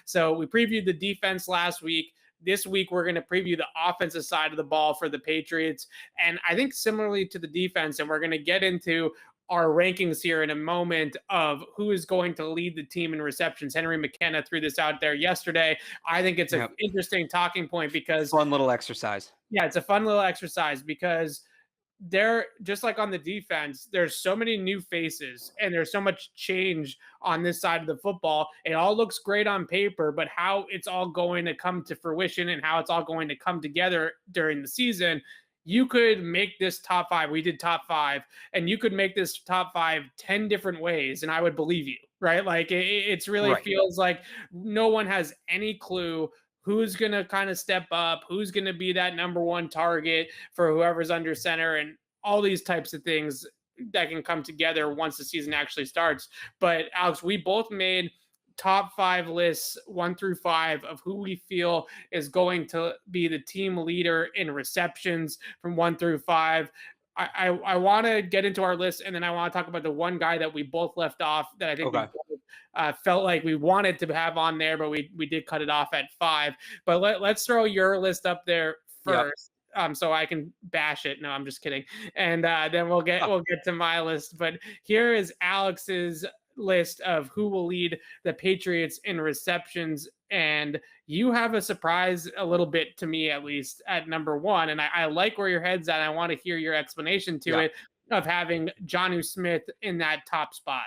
So we previewed the defense last week. This week, we're going to preview the offensive side of the ball for the Patriots. And I think similarly to the defense, and we're going to get into our rankings here in a moment of who is going to lead the team in receptions. Henry McKenna threw this out there yesterday. I think it's an interesting talking point because fun little exercise. Yeah, it's a fun little exercise because they're just like on the defense, there's so many new faces and there's so much change on this side of the football. It all looks great on paper, but how it's all going to come to fruition and how it's all going to come together during the season, you could make this top five. We did top five, and you could make this top five 10 different ways, and I would believe you, right? Like it's really feels like no one has any clue who's going to kind of step up, who's going to be that number one target for whoever's under center, and all these types of things that can come together once the season actually starts. But Alex, we both made top five lists 1 through 5 of who we feel is going to be the team leader in receptions from 1 through 5. I want to get into our list, and then I want to talk about the one guy that we both left off that I think we both, felt like we wanted to have on there, but we did cut it off at 5. But let's throw your list up there first. So I can bash it. No, I'm just kidding. And then we'll get to my list. But here is Alex's list of who will lead the Patriots in receptions. And you have a surprise a little bit to me, at least at number 1. And I like where your head's at. I want to hear your explanation to it of having Josue Smith in that top spot.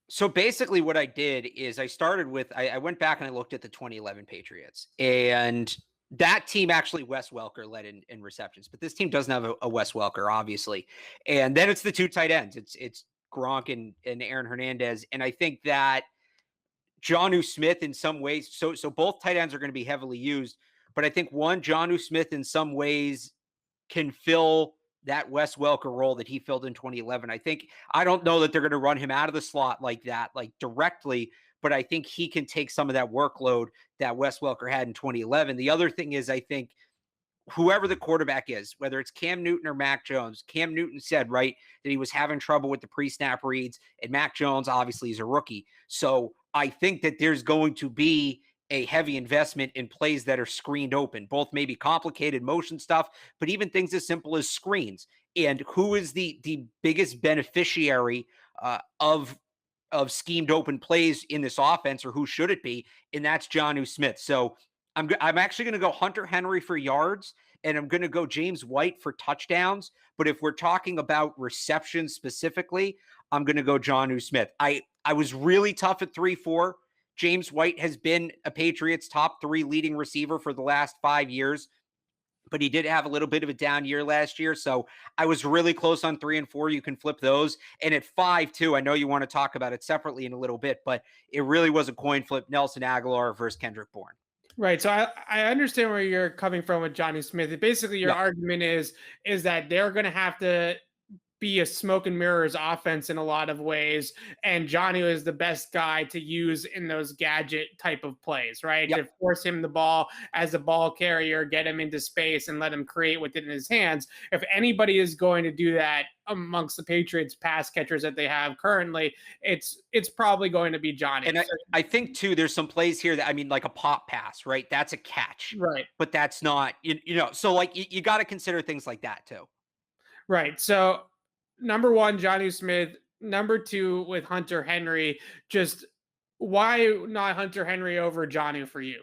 So basically what I did is I started with, I went back and I looked at the 2011 Patriots, and that team actually Wes Welker led in receptions, but this team doesn't have a Wes Welker, obviously. And then it's the 2 tight ends. It's Gronk and Aaron Hernandez. And I think that Josue Smith in some ways, so both tight ends are going to be heavily used, but I think Josue Smith in some ways can fill that Wes Welker role that he filled in 2011. I don't know that they're going to run him out of the slot like that, like directly, but I think he can take some of that workload that Wes Welker had in 2011. The other thing is, I think whoever the quarterback is, whether it's Cam Newton or Mac Jones, Cam Newton said, right, that he was having trouble with the pre-snap reads, and Mac Jones obviously is a rookie. So I think that there's going to be a heavy investment in plays that are screened open, both maybe complicated motion stuff, but even things as simple as screens. And who is the biggest beneficiary of schemed open plays in this offense, or who should it be? And that's Josue Smith. So I'm actually going to go Hunter Henry for yards, and I'm going to go James White for touchdowns. But if we're talking about receptions specifically, I'm going to go Josue Smith. I was really tough at 3-4. James White has been a Patriots top 3 leading receiver for the last 5 years, but he did have a little bit of a down year last year. So I was really close on 3 and 4. You can flip those. And at 5 too, I know you want to talk about it separately in a little bit, but it really was a coin flip. Nelson Aguilar versus Kendrick Bourne. Right. So I understand where you're coming from with Josue Smith. Basically, your argument is that they're going to have to be a smoke and mirrors offense in a lot of ways, and Josue is the best guy to use in those gadget type of plays, right? To force him the ball as a ball carrier, get him into space, and let him create with it in his hands. If anybody is going to do that amongst the Patriots pass catchers that they have currently, it's probably going to be Josue. And I think too, there's some plays here that, I mean, like a pop pass, right? That's a catch, right? But that's not, you know, so like you got to consider things like that too. Right. So number 1, Josue Smith. Number 2 with Hunter Henry. Just why not Hunter Henry over Josue for you?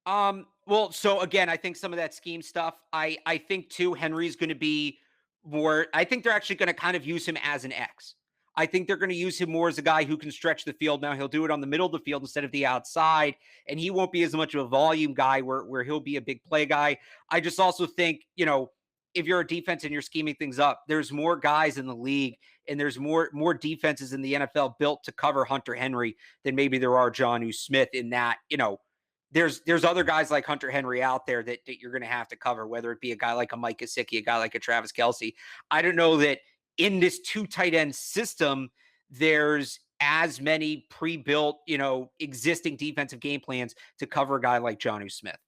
Well, so again, I think some of that scheme stuff, I think too, Henry's going to be more, I think they're actually going to kind of use him as an X. I think they're going to use him more as a guy who can stretch the field. Now he'll do it on the middle of the field instead of the outside, and he won't be as much of a volume guy where he'll be a big play guy. I just also think, you know, if you're a defense and you're scheming things up, there's more guys in the league and there's more defenses in the NFL built to cover Hunter Henry than maybe there are Josue Smith, in that, you know, there's other guys like Hunter Henry out there that you're going to have to cover, whether it be a guy like a Mike Gesicki, a guy like a Travis Kelce. I don't know that in this 2 tight end system, there's as many pre-built, you know, existing defensive game plans to cover a guy like Josue Smith.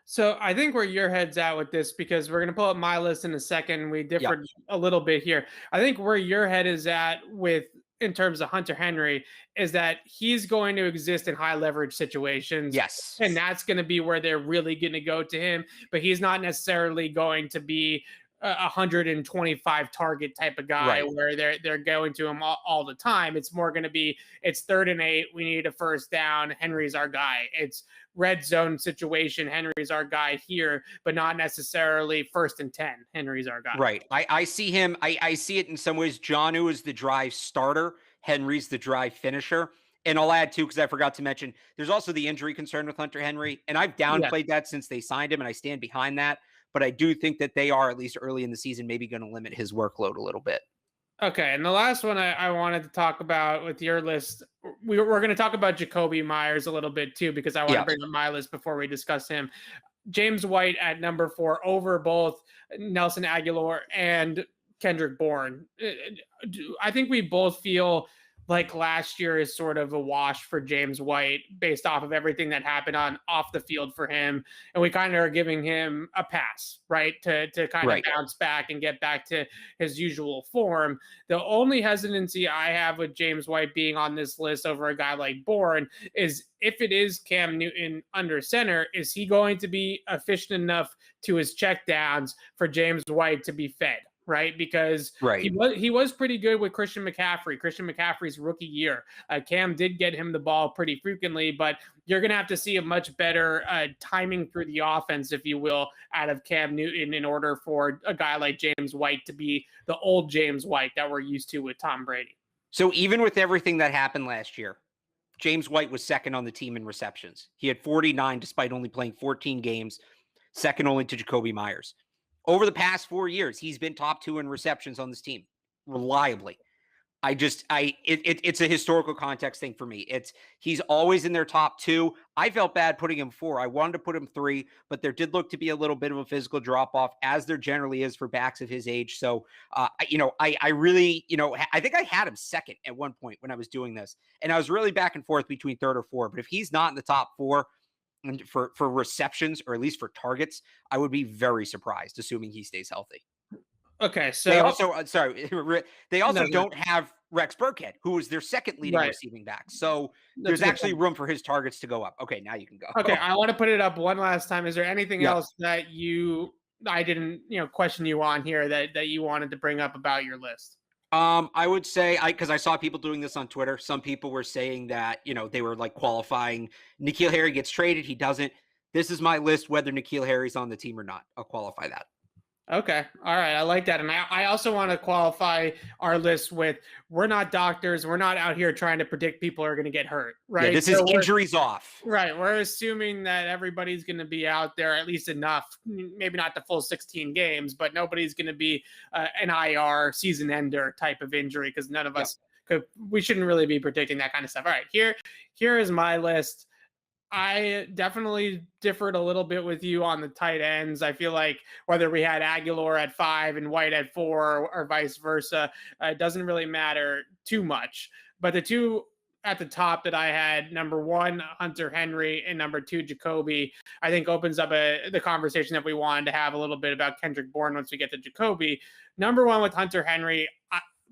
So I think where your head's at with this, because we're going to pull up my list in a second. We differed a little bit here. I think where your head is at with in terms of Hunter Henry is that he's going to exist in high leverage situations. Yes. And that's going to be where they're really going to go to him. But he's not necessarily going to be a 125 target type of guy where they're going to him all the time. It's more going to be, it's 3rd and 8. We need a first down. Henry's our guy. It's red zone situation. Henry's our guy here, but not necessarily 1st and 10. Henry's our guy. Right. I see him. I see it in some ways. Jonu is the drive starter. Henry's the drive finisher. And I'll add too, because I forgot to mention, there's also the injury concern with Hunter Henry. And I've downplayed that since they signed him, and I stand behind that. But I do think that they are, at least early in the season, maybe going to limit his workload a little bit. Okay, and the last one I wanted to talk about with your list, we're going to talk about Jacoby Meyers a little bit too, because I want to bring up my list before we discuss him. James White at number 4 over both Nelson Aguilar and Kendrick Bourne. I think we both feel like last year is sort of a wash for James White based off of everything that happened on off the field for him. And we kind of are giving him a pass, right? To kind of bounce back and get back to his usual form. The only hesitancy I have with James White being on this list over a guy like Bourne is if it is Cam Newton under center, is he going to be efficient enough to his checkdowns for James White to be fed? Right, because he was pretty good with Christian McCaffrey's rookie year. Cam did get him the ball pretty frequently, but you're going to have to see a much better timing through the offense, if you will, out of Cam Newton in order for a guy like James White to be the old James White that we're used to with Tom Brady. So even with everything that happened last year, James White was second on the team in receptions. He had 49 despite only playing 14 games, second only to Jacoby Meyers. Over the past 4 years, he's been top 2 in receptions on this team, reliably. It's a historical context thing for me. He's always in their top 2. I felt bad putting him 4. I wanted to put him 3, but there did look to be a little bit of a physical drop off, as there generally is for backs of his age. So, I really, I think I had him second at one point when I was doing this, and I was really back and forth between 3rd or 4. But if he's not in the top 4, and for receptions, or at least for targets, I would be very surprised, assuming he stays healthy. Okay, so they also don't have Rex Burkhead, who is their second leading receiving back. So there's actually room for his targets to go up. Okay, now you can go. Okay, I want to put it up one last time. Is there anything else that I didn't question you on here that you wanted to bring up about your list? I would say, because I saw people doing this on Twitter. Some people were saying that, they were like qualifying. N'Keal Harry gets traded. He doesn't. This is my list, whether N'Keal Harry's on the team or not. I'll qualify that. Okay. All right. I like that. And I also want to qualify our list with, we're not doctors. We're not out here trying to predict people are going to get hurt, right? Yeah, this is injuries off. Right. We're assuming that everybody's going to be out there at least enough, maybe not the full 16 games, but nobody's going to be an IR season ender type of injury, because none of us we shouldn't really be predicting that kind of stuff. All right. Here is my list. I definitely differed a little bit with you on the tight ends. I feel like whether we had Aguilar at 5 and White at 4 or vice versa, it doesn't really matter too much. But the two at the top that I had, number 1, Hunter Henry, and number 2, Jacoby, I think opens up the conversation that we wanted to have a little bit about Kendrick Bourne once we get to Jacoby. Number 1 with Hunter Henry,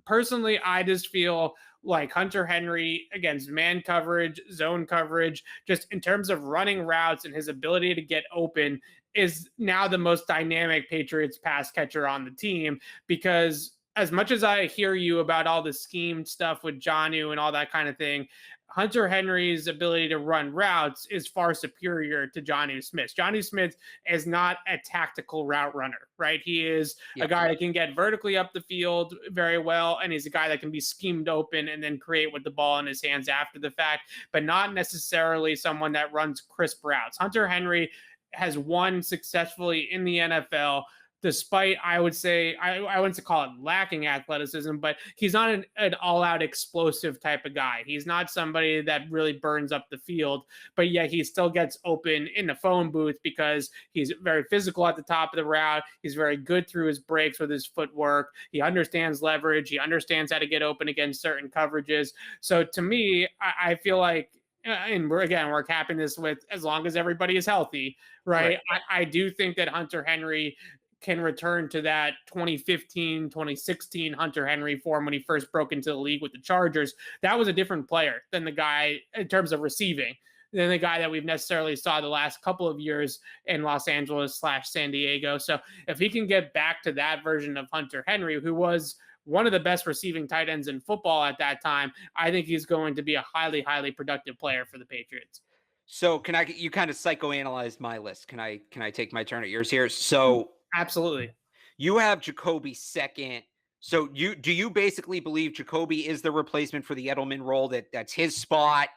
personally, I just feel like Hunter Henry against man coverage, zone coverage, just in terms of running routes and his ability to get open, is now the most dynamic Patriots pass catcher on the team. Because as much as I hear you about all the scheme stuff with Jonu and all that kind of thing, Hunter Henry's ability to run routes is far superior to Jonu Smith. Jonu Smith is not a tactical route runner, right? He is a guy that can get vertically up the field very well, and he's a guy that can be schemed open and then create with the ball in his hands after the fact, but not necessarily someone that runs crisp routes. Hunter Henry has won successfully in the NFL, despite, I would say, I wouldn't call it lacking athleticism, but he's not an all-out explosive type of guy. He's not somebody that really burns up the field, but yet he still gets open in the phone booth because he's very physical at the top of the route. He's very good through his breaks with his footwork. He understands leverage. He understands how to get open against certain coverages. So to me, I feel like, and we're capping this with as long as everybody is healthy, right? I do think that Hunter Henry can return to that 2015, 2016 Hunter Henry form when he first broke into the league with the Chargers, that was a different player than the guy in terms of receiving, than the guy that we've necessarily saw the last couple of years in Los Angeles / San Diego. So if he can get back to that version of Hunter Henry, who was one of the best receiving tight ends in football at that time, I think he's going to be a highly, highly productive player for the Patriots. So you kind of psychoanalyzed my list. Can I take my turn at yours here? So absolutely. You have Jacoby second. So do you basically believe Jacoby is the replacement for the Edelman role, that's his spot?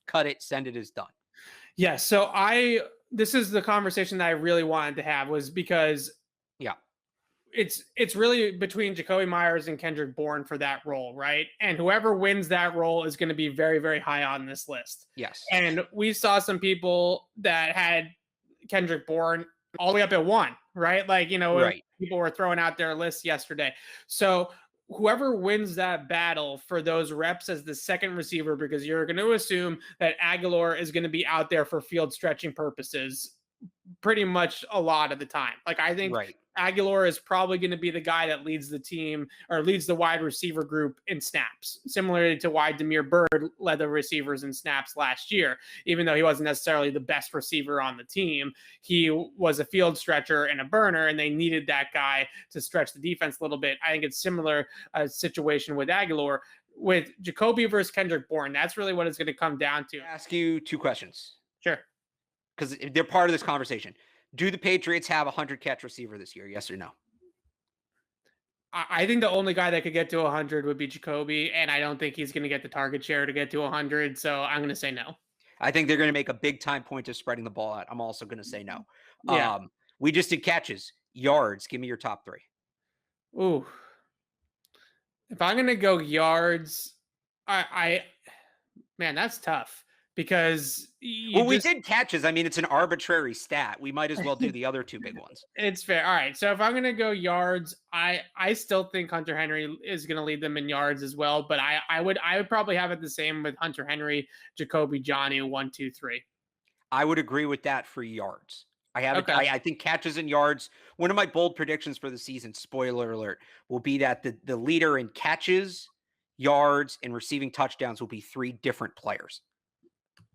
Cut it, send it, is done. Yeah. So this is the conversation that I really wanted to have, was because it's really between Jacoby Meyers and Kendrick Bourne for that role, right? And whoever wins that role is going to be very, very high on this list. Yes. And we saw some people that had Kendrick Bourne all the way up at 1, right? Like, right. People were throwing out their lists yesterday. So whoever wins that battle for those reps as the second receiver, because you're going to assume that Aguilar is going to be out there for field stretching purposes pretty much a lot of the time. Like, I think Aguilar is probably going to be the guy that leads the team or leads the wide receiver group in snaps, similarly to why Damiere Byrd led the receivers in snaps last year. Even though he wasn't necessarily the best receiver on the team, he was a field stretcher and a burner, and they needed that guy to stretch the defense a little bit. I think it's similar situation with Aguilar. With Jacoby versus Kendrick Bourne, that's really what it's going to come down to. I'll ask you 2 questions. Sure. Because they're part of this conversation. Do the Patriots have a 100-catch receiver this year? Yes or no? I think the only guy that could get to 100 would be Jacoby, and I don't think he's going to get the target share to get to 100, so I'm going to say no. I think they're going to make a big-time point of spreading the ball out. I'm also going to say no. Yeah. We just did catches. Yards. Give me your top 3. Ooh. If I'm going to go yards, man, that's tough. Because we did catches. I mean, it's an arbitrary stat. We might as well do the other 2 big ones. It's fair. All right. So if I'm going to go yards, I still think Hunter Henry is going to lead them in yards as well. But I would probably have it the same with Hunter Henry, Jacoby, Jonnu, 1, 2, 3. I would agree with that for yards. I think catches and yards. One of my bold predictions for the season, spoiler alert, will be that the leader in catches, yards, and receiving touchdowns will be 3 different players.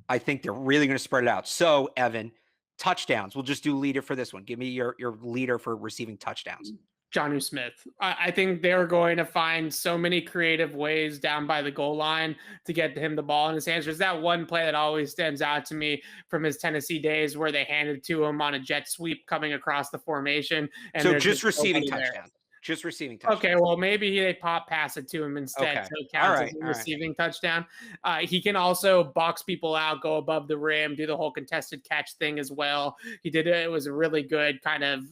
I think they're really going to spread it out. So, Evan, touchdowns. We'll just do leader for this one. Give me your leader for receiving touchdowns. Jonnu Smith. I think they're going to find so many creative ways down by the goal line to get him the ball in his hands. There's that one play that always stands out to me from his Tennessee days where they handed to him on a jet sweep coming across the formation. And so just receiving touchdowns. Just receiving touchdown. Okay, well, maybe they pop pass it to him instead, so it counts as a receiving touchdown. He can also box people out, go above the rim, do the whole contested catch thing as well. He did it. It was a really good kind of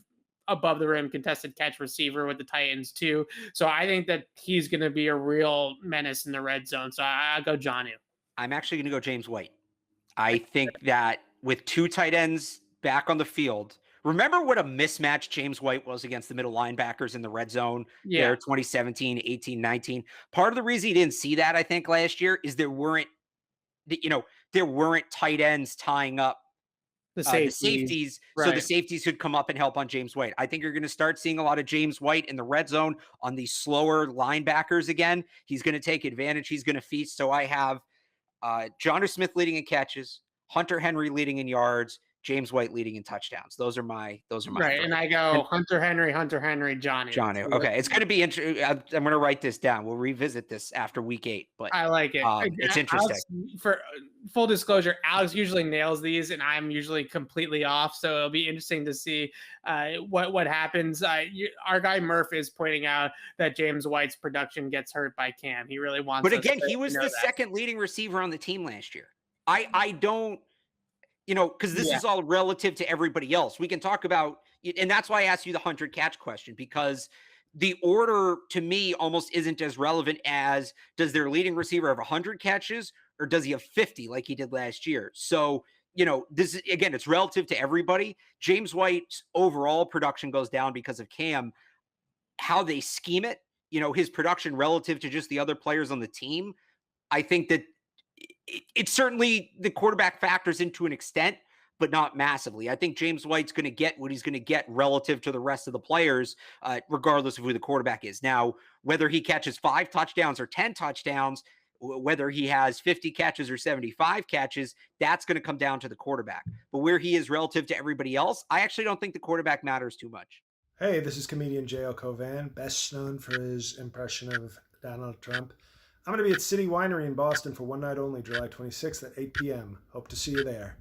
above the rim contested catch receiver with the Titans too. So I think that he's going to be a real menace in the red zone. So I'll go Jonnu. I'm actually going to go James White. I think that with 2 tight ends back on the field, remember what a mismatch James White was against the middle linebackers in the red zone there, 2017, 18, 19. Part of the reason he didn't see that, I think, last year is there weren't tight ends tying up the safeties. Right. So the safeties could come up and help on James White. I think you're going to start seeing a lot of James White in the red zone on these slower linebackers again. He's going to take advantage. He's going to feast. So I have Jonnu Smith leading in catches, Hunter Henry leading in yards, James White leading in touchdowns. Those are my right. 3. And I go Hunter Henry, Jonnu. Okay. It's going to be interesting. I'm going to write this down. We'll revisit this after week 8, but I like it. It's interesting. Alex, for full disclosure, Alex usually nails these and I'm usually completely off. So it'll be interesting to see what happens. Our guy Murph is pointing out that James White's production gets hurt by Cam. He really wants But again, he was the second leading receiver on the team last year. I don't, because this is all relative to everybody else. We can talk about, and that's why I asked you the 100 catch question, because the order to me almost isn't as relevant as does their leading receiver have 100 catches or does he have 50 like he did last year? So, this is, again, it's relative to everybody. James White's overall production goes down because of Cam. How they scheme it, his production relative to just the other players on the team, I think that it's certainly the quarterback factors into an extent, but not massively. I think James White's going to get what he's going to get relative to the rest of the players, regardless of who the quarterback is. Now, whether he catches 5 touchdowns or 10 touchdowns, whether he has 50 catches or 75 catches, that's going to come down to the quarterback. But where he is relative to everybody else, I actually don't think the quarterback matters too much. Hey, this is comedian J.L. Covan, best known for his impression of Donald Trump. I'm going to be at City Winery in Boston for one night only, July 26th at 8 p.m. Hope to see you there.